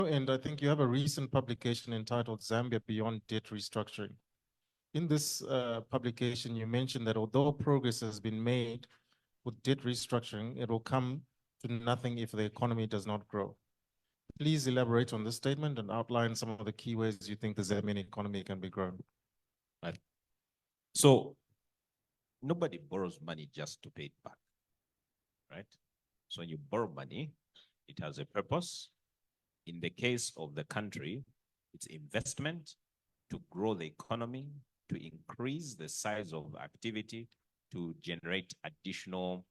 And I think you have a recent publication entitled Zambia Beyond Debt Restructuring. In this publication, you mentioned that although progress has been made with debt restructuring, it will come to nothing if the economy does not grow. Please elaborate on this statement and outline some of the key ways you think the Zambian economy can be grown. Right. So nobody borrows money just to pay it back, right? So when you borrow money, it has a purpose. In the case of the country, it's investment to grow the economy, to increase the size of activity, to generate additional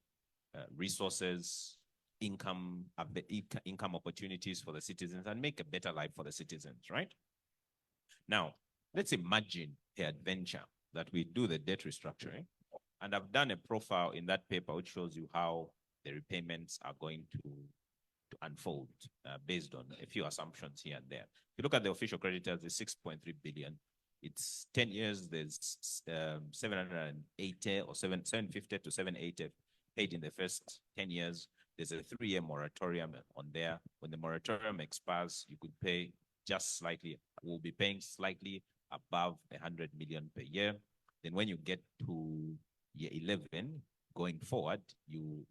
resources, income opportunities for the citizens, and make a better life for the citizens, right? Now, let's imagine the adventure that we do the debt restructuring, and I've done a profile in that paper which shows you how the repayments are going to unfold based on a few assumptions here and there. If you look at the official creditors, there's 6.3 billion. It's 10 years, there's 780 or 750 to 780 paid in the first 10 years. There's a 3-year moratorium on there. When the moratorium expires, you could pay just slightly, we'll be paying slightly above 100 million per year. Then when you get to year 11, going forward, you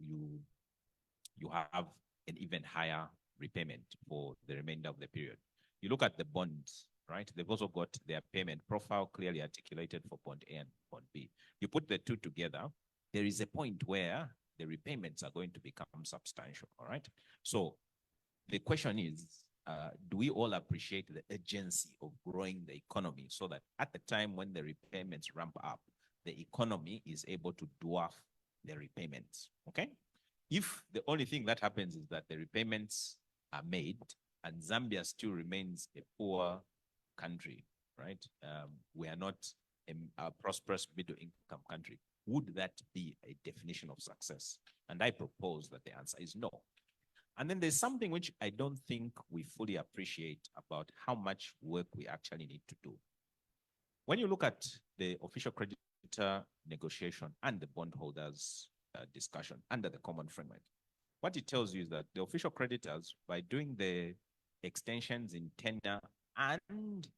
have an even higher repayment for the remainder of the period. You look at the bonds, right? They've also got their payment profile clearly articulated for bond A and bond B. You put the two together, there is a point where the repayments are going to become substantial, all right? So the question is, do we all appreciate the urgency of growing the economy so that at the time when the repayments ramp up, the economy is able to dwarf the repayments, okay? If the only thing that happens is that the repayments are made and Zambia still remains a poor country, right? We are not a prosperous middle-income country. Would that be a definition of success? And I propose that the answer is no. And then there's something which I don't think we fully appreciate about how much work we actually need to do. When you look at the official creditor negotiation and the bondholders discussion under the common framework, what it tells you is that the official creditors, by doing the extensions in tenure and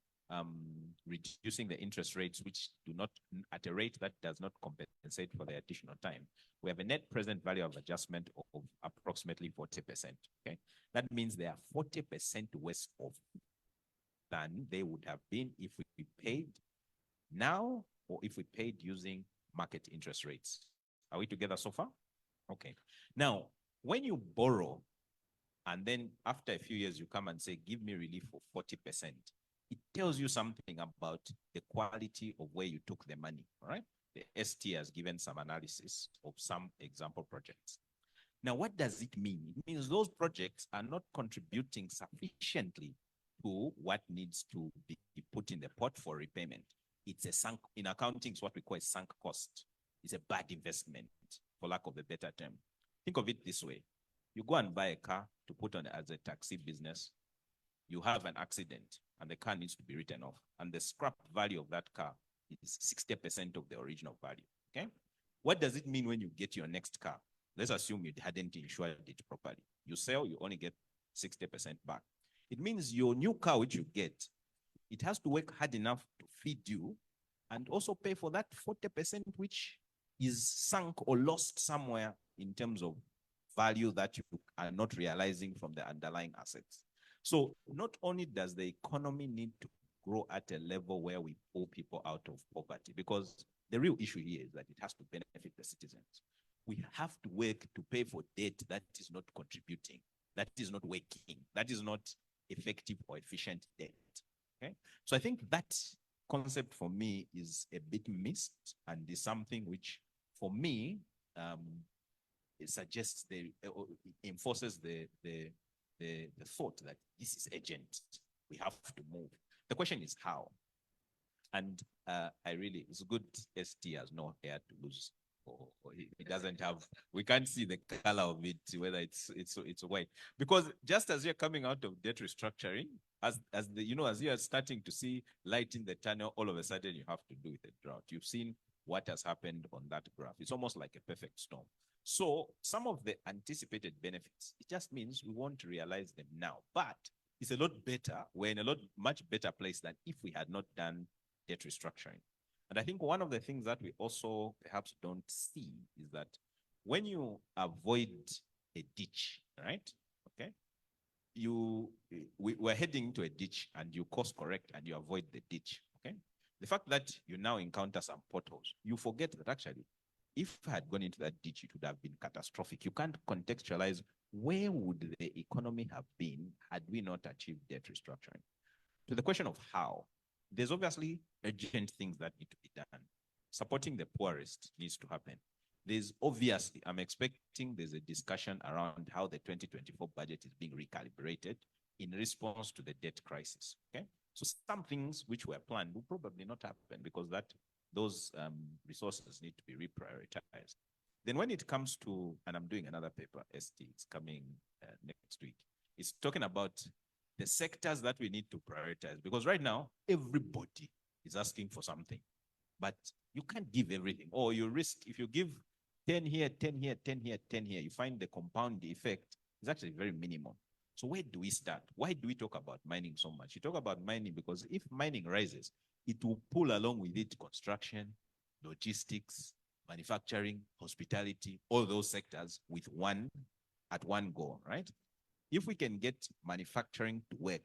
reducing the interest rates, which do not at a rate that does not compensate for the additional time, we have a net present value of adjustment of approximately 40%. Okay, that means they are 40% worse off than they would have been if we paid now or if we paid using market interest rates. Are we together so far? Okay. Now, when you borrow and then after a few years you come and say, give me relief for 40%, it tells you something about the quality of where you took the money, all right? The ST has given some analysis of some example projects. Now, what does it mean? It means those projects are not contributing sufficiently to what needs to be put in the pot for repayment. It's a sunk, in accounting, it's what we call a sunk cost. It's a bad investment, for lack of a better term. Think of it this way. You go and buy a car to put on as a taxi business. You have an accident and the car needs to be written off. And the scrap value of that car is 60% of the original value, okay? What does it mean when you get your next car? Let's assume you hadn't insured it properly. You sell, you only get 60% back. It means your new car, which you get, it has to work hard enough to feed you and also pay for that 40% which is sunk or lost somewhere in terms of value that you are not realizing from the underlying assets. So not only does the economy need to grow at a level where we pull people out of poverty, because the real issue here is that it has to benefit the citizens. We have to work to pay for debt that is not contributing, that is not working, that is not effective or efficient debt. Okay, so I think that concept for me is a bit missed and is something which, for me, it suggests enforces the thought that this is urgent. We have to move. The question is how. And it's good ST has no hair to lose. Or it doesn't have, we can't see the color of it, whether it's white. Because just as you're coming out of debt restructuring, as you are starting to see light in the tunnel, all of a sudden you have to do with a drought. You've seen what has happened on that graph. It's almost like a perfect storm. So some of the anticipated benefits, it just means we won't realize them now. But it's a lot better. We're in a much better place than if we had not done debt restructuring. And I think one of the things that we also perhaps don't see is that when you avoid a ditch, right? Okay. We're heading into a ditch and you course correct and you avoid the ditch. Okay. The fact that you now encounter some potholes, you forget that actually, if I had gone into that ditch, it would have been catastrophic. You can't contextualize where would the economy have been had we not achieved debt restructuring. To the question of how, there's obviously urgent things that need to be done. Supporting the poorest needs to happen. There's obviously, I'm expecting there's a discussion around how the 2024 budget is being recalibrated in response to the debt crisis, okay? So some things which were planned will probably not happen because those resources need to be reprioritized. Then when it comes to, and I'm doing another paper, ST, it's coming next week, it's talking about the sectors that we need to prioritize because right now, everybody is asking for something, but you can't give everything, or you risk, if you give 10 here, 10 here, 10 here, 10 here, you find the compound effect is actually very minimal. So where do we start? Why do we talk about mining so much? You talk about mining because if mining rises, it will pull along with it construction, logistics, manufacturing, hospitality, all those sectors at one go, right? If we can get manufacturing to work,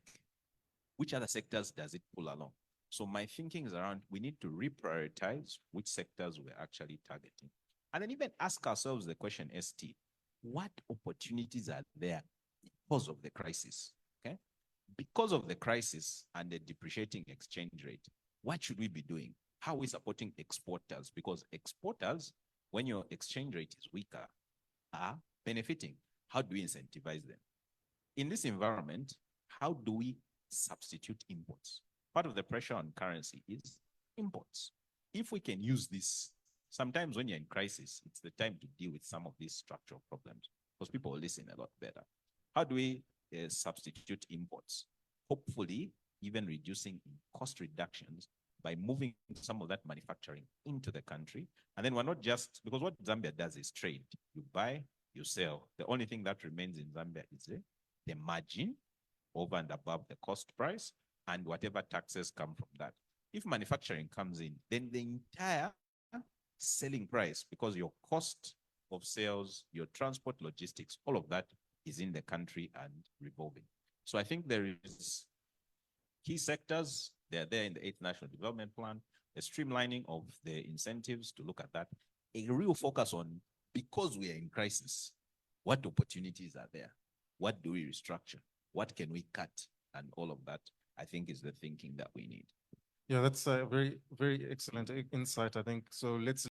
which other sectors does it pull along? So my thinking is around, we need to reprioritize which sectors we're actually targeting. And then even ask ourselves the question, ST, what opportunities are there because of the crisis, okay? Because of the crisis and the depreciating exchange rate, what should we be doing? How are we supporting exporters? Because exporters, when your exchange rate is weaker, are benefiting. How do we incentivize them? In this environment, how do we substitute imports? Part of the pressure on currency is imports. If we can use this, sometimes when you're in crisis, it's the time to deal with some of these structural problems because people will listen a lot better. How do we substitute imports? Hopefully, even reducing cost reductions by moving some of that manufacturing into the country. And then we're not just, because what Zambia does is trade. You buy, you sell. The only thing that remains in Zambia is the margin over and above the cost price and whatever taxes come from that. If manufacturing comes in, then the entire selling price, because your cost of sales, your transport, logistics, all of that is in the country and revolving. So I think there is key sectors, they're there in the 8th National Development Plan, a streamlining of the incentives to look at that, a real focus on, because we are in crisis, what opportunities are there? What do we restructure? What can we cut? And all of that, I think, is the thinking that we need. Yeah, that's a very, very excellent insight, I think. So let's